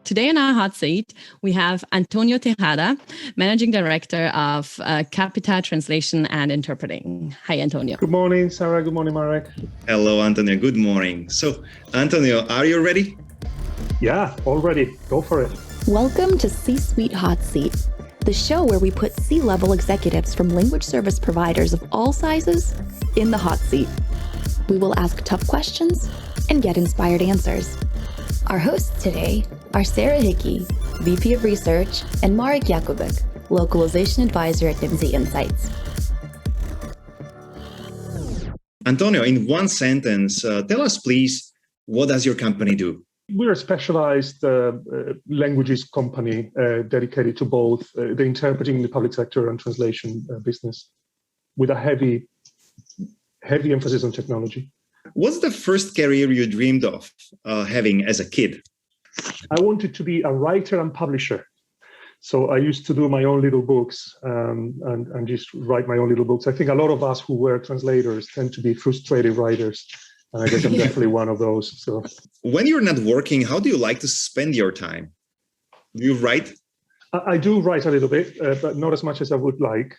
Today in our hot seat, we have Antonio Tejada, Managing Director of Capita Translation and Interpreting. Hi, Antonio. Good morning, Sarah. Good morning, Marek. Hello, Antonio. Good morning. So, Antonio, are you ready? Yeah, all ready. Go for it. Welcome to C-Suite Hot Seat, the show where we put C-level executives from language service providers of all sizes in the hot seat. We will ask tough questions and get inspired answers. Our hosts today are Sarah Hickey, VP of Research, and Marek Jakubik, Localization Advisor at Nimdzi Insights. Antonio, in one sentence, tell us, please, what does your company do? We're a specialized languages company dedicated to both the interpreting, the public sector, and translation business, with a heavy emphasis on technology. What's the first career you dreamed of having as a kid? I wanted to be a writer and publisher. So I used to do my own little books and just write my own little books. I think a lot of us who were translators tend to be frustrated writers. And I guess I'm definitely one of those. So, when you're not working, how do you like to spend your time? Do you write? I do write a little bit, but not as much as I would like.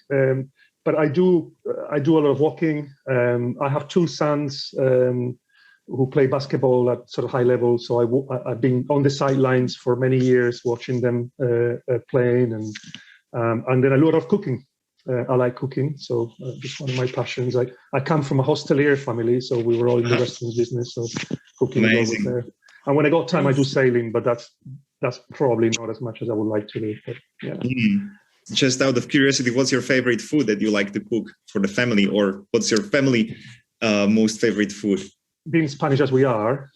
But I do a lot of walking. I have two sons who play basketball at sort of high level. So I've been on the sidelines for many years, watching them playing, and then a lot of cooking. I like cooking, so it's one of my passions. I come from a hostelier family, so we were all in the restaurant business, so cooking is always there. And when I got time, I do sailing, but that's probably not as much as I would like to do. But yeah. Just out of curiosity, what's your favorite food that you like to cook for the family, or what's your family most favorite food? Being Spanish as we are,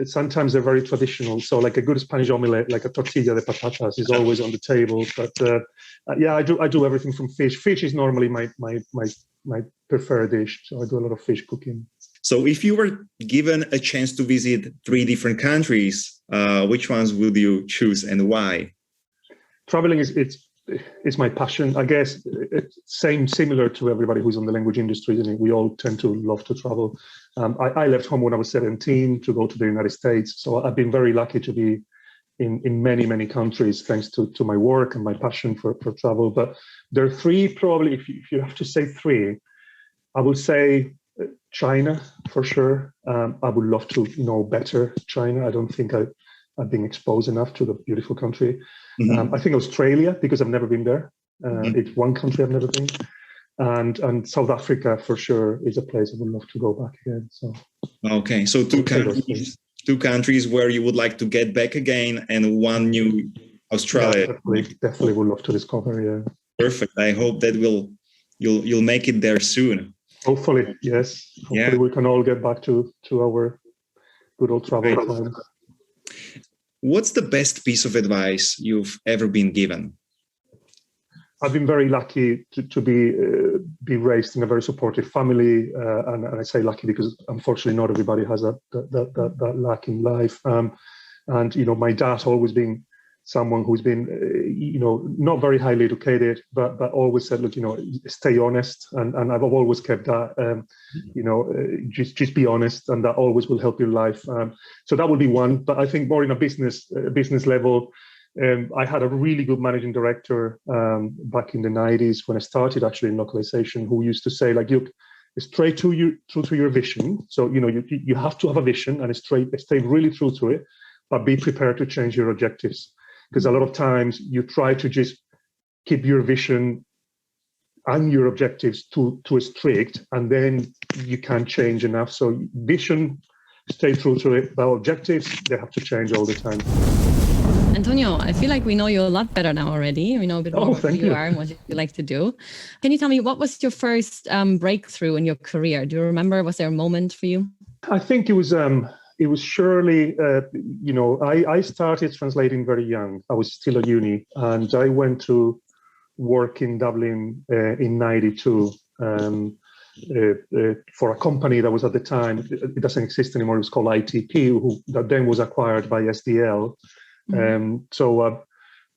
sometimes they're very traditional. So like a good Spanish omelette, like a tortilla de patatas, is always on the table. But yeah, I do everything from fish. Fish is normally my preferred dish. So I do a lot of fish cooking. So if you were given a chance to visit 3 different countries, which ones would you choose and why? Traveling it's my passion. I guess it's similar to everybody who's in the language industry. We all tend to love to travel. I left home when I was 17 to go to the United States. So I've been very lucky to be in many, many countries thanks to my work and my passion for travel. But there are 3 probably, if you have to say 3, I would say China for sure. I would love to know better China. I don't think I've been exposed enough to the beautiful country. I think Australia, because I've never been there. It's one country I've never been. And South Africa, for sure, is a place I would love to go back again. So, okay, so 2 countries where you would like to get back again, and one new Australia. Yeah, definitely would love to discover, yeah. Perfect. I hope that you'll make it there soon. Hopefully, yes. Hopefully we can all get back to our good old travel time. What's the best piece of advice you've ever been given? I've been very lucky to be raised in a very supportive family, and I say lucky because unfortunately not everybody has that luck in life. And my dad's always been someone who's been not very highly educated, but always said, look, stay honest, and I've always kept that. Just be honest, and that always will help your life. So that would be one. But I think more in a business level. I had a really good managing director back in the 90s when I started actually in localization, who used to say, like, look, stay true to your vision. So, you have to have a vision and stay really true to it, but be prepared to change your objectives. Because a lot of times you try to just keep your vision and your objectives too strict, and then you can't change enough. So vision, stay true to it, but objectives, they have to change all the time. Antonio, I feel like we know you a lot better now already. We know a bit more who you are and what you like to do. Can you tell me, what was your first breakthrough in your career? Do you remember, was there a moment for you? I think it was surely, I started translating very young. I was still at uni, and I went to work in Dublin in 92 for a company that was at the time, it doesn't exist anymore, it was called ITP, that then was acquired by SDL. So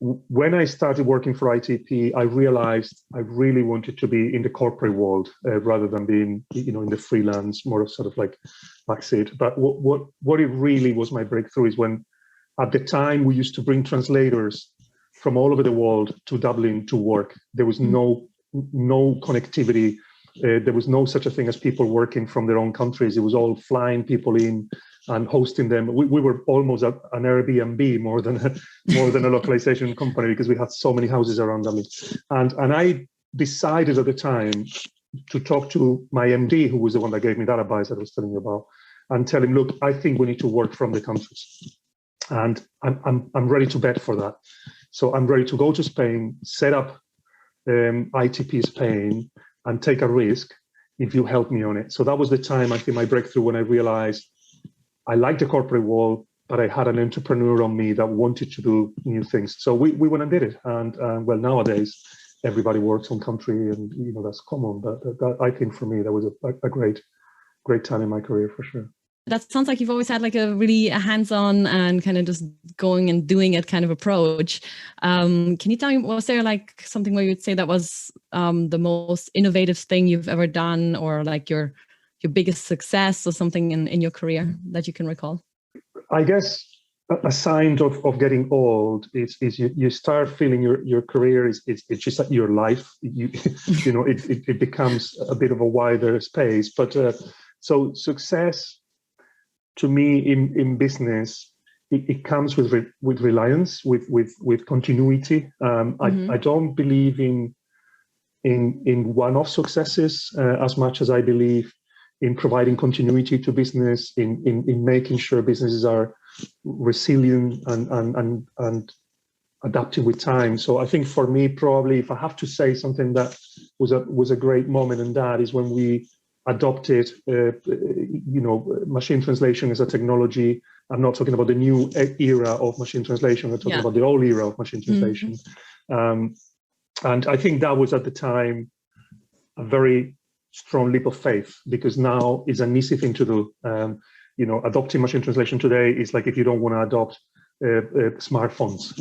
when I started working for ITP, I realized I really wanted to be in the corporate world rather than being, in the freelance, more of sort of like backseat. But what it really was my breakthrough is when, at the time, we used to bring translators from all over the world to Dublin to work. There was no connectivity. There was no such a thing as people working from their own countries. It was all flying people in and hosting them. We were almost an Airbnb more than a localization company, because we had so many houses around Dublin. And I decided at the time to talk to my MD, who was the one that gave me that advice that I was telling you about, and tell him, look, I think we need to work from the countries, and I'm ready to bet for that. So I'm ready to go to Spain, set up ITP Spain, and take a risk if you help me on it. So that was the time, I think, my breakthrough, when I realized I liked the corporate world, but I had an entrepreneur on me that wanted to do new things. So we went and did it. And well, nowadays, everybody works on country, and that's common. But that, I think for me, that was a great time in my career, for sure. That sounds like you've always had like a really hands-on and kind of just going and doing it kind of approach. Can you tell me, was there like something where you'd say that was the most innovative thing you've ever done, or like your biggest success, or something in your career that you can recall? I guess a sign of getting old is you start feeling your career is just like your life. It becomes a bit of a wider space. But so success, to me, in business, it comes with reliance, with continuity. I don't believe in one-off successes as much as I believe in providing continuity to business, in making sure businesses are resilient and adapting with time. So I think for me, probably, if I have to say something that was a great moment, and that is when we adopted, machine translation as a technology. I'm not talking about the new era of machine translation. I'm talking about the old era of machine translation. And I think that was, at the time, a very strong leap of faith, because now it's an easy thing to do. Adopting machine translation today is like if you don't want to adopt smartphones,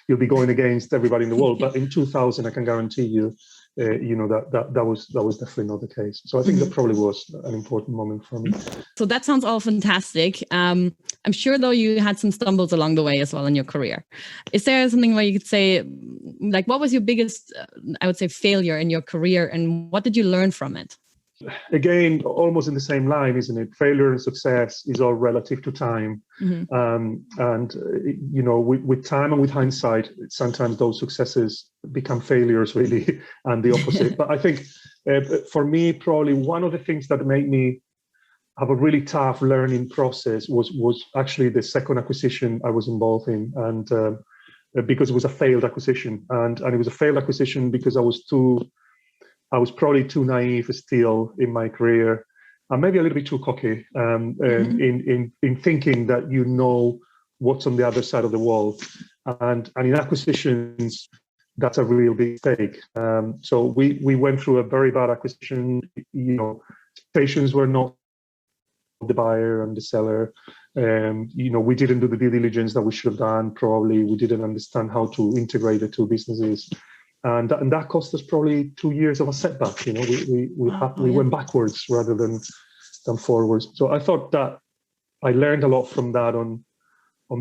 you'll be going against everybody in the world. But in 2000, I can guarantee you, that was definitely not the case. So I think that probably was an important moment for me. So that sounds all fantastic. I'm sure, though, you had some stumbles along the way as well in your career. Is there something where you could say, like, what was your biggest, I would say, failure in your career, and what did you learn from it? Again, almost in the same line, isn't it? Failure and success is all relative to time. And with time and with hindsight, sometimes those successes become failures, really, and the opposite. But I think for me, probably one of the things that made me have a really tough learning process was actually the second acquisition I was involved in, and because it was a failed acquisition, and it was a failed acquisition because I was probably too naive still in my career, and maybe a little bit too cocky in thinking that what's on the other side of the wall. And in acquisitions, that's a real big mistake. So we went through a very bad acquisition. Expectations were not the buyer and the seller. We didn't do the due diligence that we should have done. Probably we didn't understand how to integrate the two businesses. And that cost us probably 2 years of a setback. We went backwards rather than forwards. So I thought that I learned a lot from that on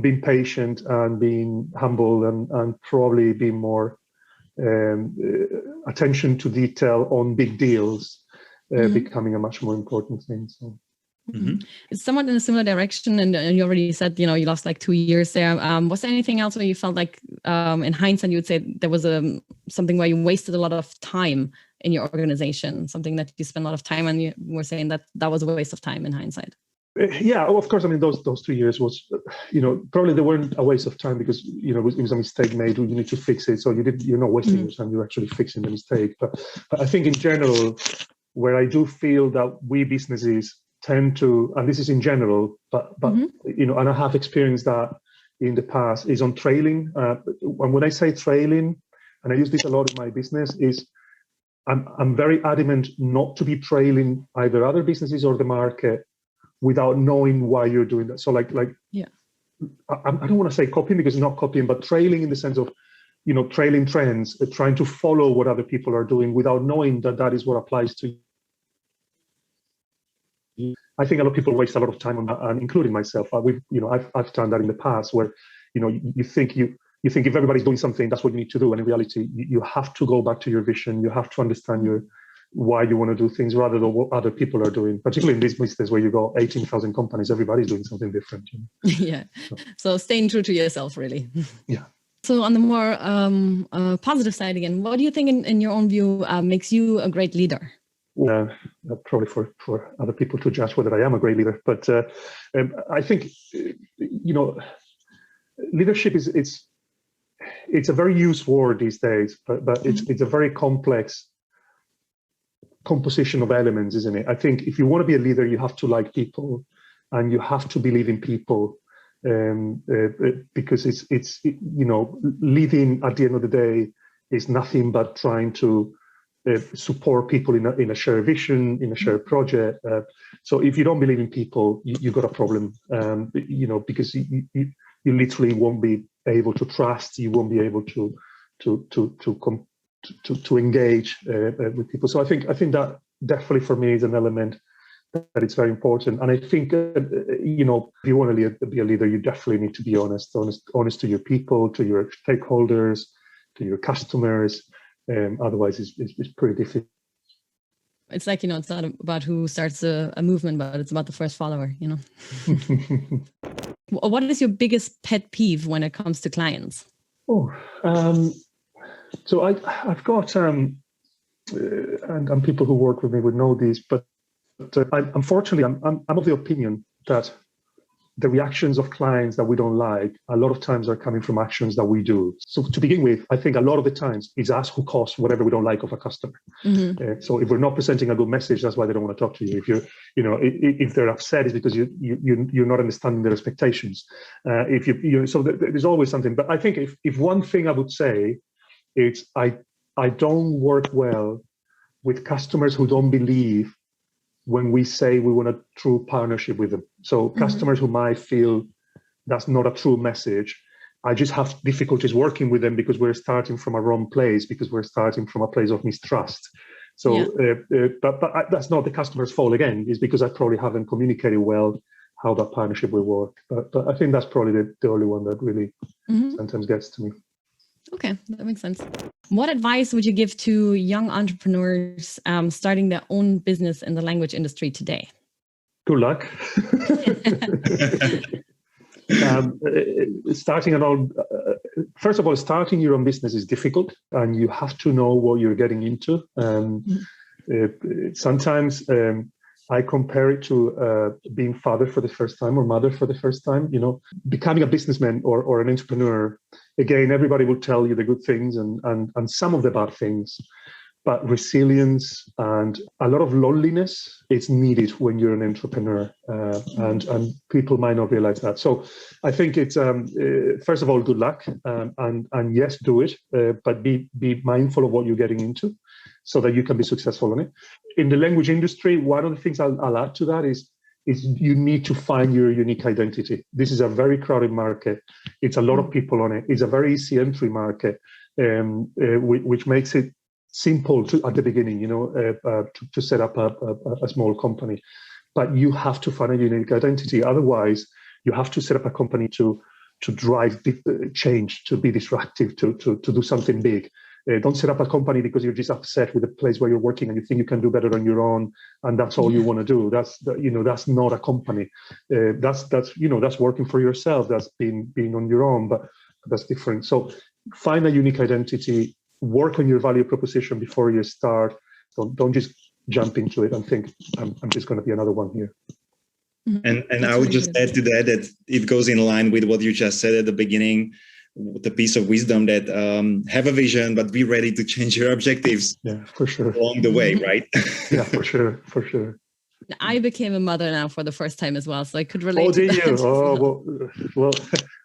being patient and being humble and probably being more attention to detail on big deals becoming a much more important thing. So. It's somewhat in a similar direction, and you already said you lost like 2 years there. Was there anything else where you felt like in hindsight you would say there was something where you wasted a lot of time in your organization, something that you spent a lot of time, and you were saying that was a waste of time in hindsight? Yeah, of course. I mean, those 3 years was, probably they weren't a waste of time, because it was a mistake made. You need to fix it. So you're not wasting your time. You're actually fixing the mistake. But I think in general, where I do feel that we businesses tend to, and this is in general, but and I have experienced that in the past, is on trailing. And when I say trailing, and I use this a lot in my business, is I'm very adamant not to be trailing either other businesses or the market without knowing why you're doing that. So like I don't want to say copying because it's not copying, but trailing in the sense of, trailing trends, trying to follow what other people are doing without knowing that that is what applies to you. I think a lot of people waste a lot of time on that, and including myself. I've done that in the past where, you think if everybody's doing something, that's what you need to do. And in reality, you have to go back to your vision. You have to understand why you want to do things rather than what other people are doing, particularly in this business where you got 18,000 companies, everybody's doing something different. Yeah. So staying true to yourself, really. Yeah. So on the more positive side again, what do you think in your own view makes you a great leader? Probably for other people to judge whether I am a great leader. But I think, leadership it's a very used word these days, but it's a very complex composition of elements, isn't it? I think if you want to be a leader, you have to like people and you have to believe in people, because it's leading at the end of the day is nothing but trying to support people in a shared vision, in a shared project. So if you don't believe in people, you've got a problem, because you literally won't be able to trust, you won't be able to engage with people. So I think that definitely for me is an element that it's very important. And I think, if you want to be a leader, you definitely need to be honest to your people, to your stakeholders, to your customers. Otherwise, it's pretty difficult. It's like, it's not about who starts a movement, but it's about the first follower, What is your biggest pet peeve when it comes to clients? So I've got, and people who work with me would know this, but unfortunately, I'm of the opinion that the reactions of clients that we don't like, a lot of times are coming from actions that we do. So to begin with, I think a lot of the times it's us who cause whatever we don't like of a customer. Mm-hmm. So if we're not presenting a good message, that's why they don't want to talk to you. If if they're upset, it's because you're not understanding their expectations. So there's always something. But I think if one thing I would say, it's I don't work well with customers who don't believe when we say we want a true partnership with them. So customers who might feel that's not a true message, I just have difficulties working with them because we're starting from a wrong place, because we're starting from a place of mistrust. So, but that's not the customer's fault again, it's because I probably haven't communicated well how that partnership will work. But I think that's probably the only one that really sometimes gets to me. Okay, that makes sense. What advice would you give to young entrepreneurs starting their own business in the language industry today? Good luck. First of all, starting your own business is difficult, and you have to know what you're getting into. Sometimes I compare it to being father for the first time or mother for the first time. Becoming a businessman or an entrepreneur. Again, everybody will tell you the good things and some of the bad things, but resilience and a lot of loneliness is needed when you're an entrepreneur, and people might not realize that. So I think it's first of all, good luck, and yes, do it, but be mindful of what you're getting into, so that you can be successful in it. In the language industry, one of the things I'll add to that is you need to find your unique identity. This is a very crowded market. It's a lot of people on it. It's a very easy entry market, which makes it simple at the beginning, to set up a small company. But you have to find a unique identity. Otherwise, you have to set up a company to drive change, to be disruptive, to do something big. Don't set up a company because you're just upset with the place where you're working and you think you can do better on your own, and that's all you want to do. That's not a company. That's working for yourself. That's being on your own, but that's different. So find a unique identity. Work on your value proposition before you start. Don't just jump into it and think I'm just going to be another one here. And I would just add to that it goes in line with what you just said at the beginning. The piece of wisdom that have a vision, but be ready to change your objectives. Yeah, for sure. Along the way, right? Yeah, for sure. I became a mother now for the first time as well, so I could relate. Oh, to did that. you? Oh, well,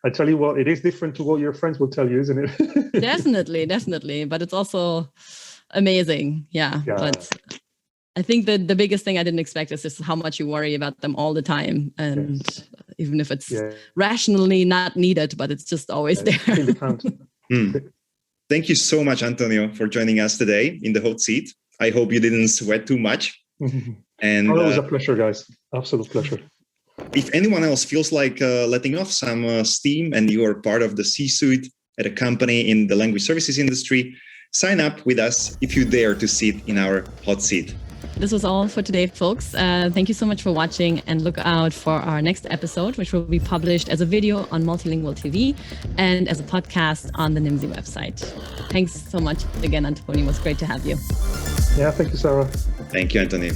I tell you what, it is different to what your friends will tell you, isn't it? Definitely, but it's also amazing. Yeah. But I think that the biggest thing I didn't expect is just how much you worry about them all the time, and even if it's rationally not needed, but it's just always there. Thank you so much, Antonio, for joining us today in the hot seat. I hope you didn't sweat too much. And it was a pleasure, guys. Absolute pleasure. If anyone else feels like letting off some steam and you are part of the C-suite at a company in the language services industry, sign up with us if you dare to sit in our hot seat. This was all for today, folks. Thank you so much for watching, and look out for our next episode, which will be published as a video on MultiLingual TV and as a podcast on the Nimdzi website. Thanks so much again, Antonio. It was great to have you. Yeah, thank you, Sarah. Thank you, Antonio.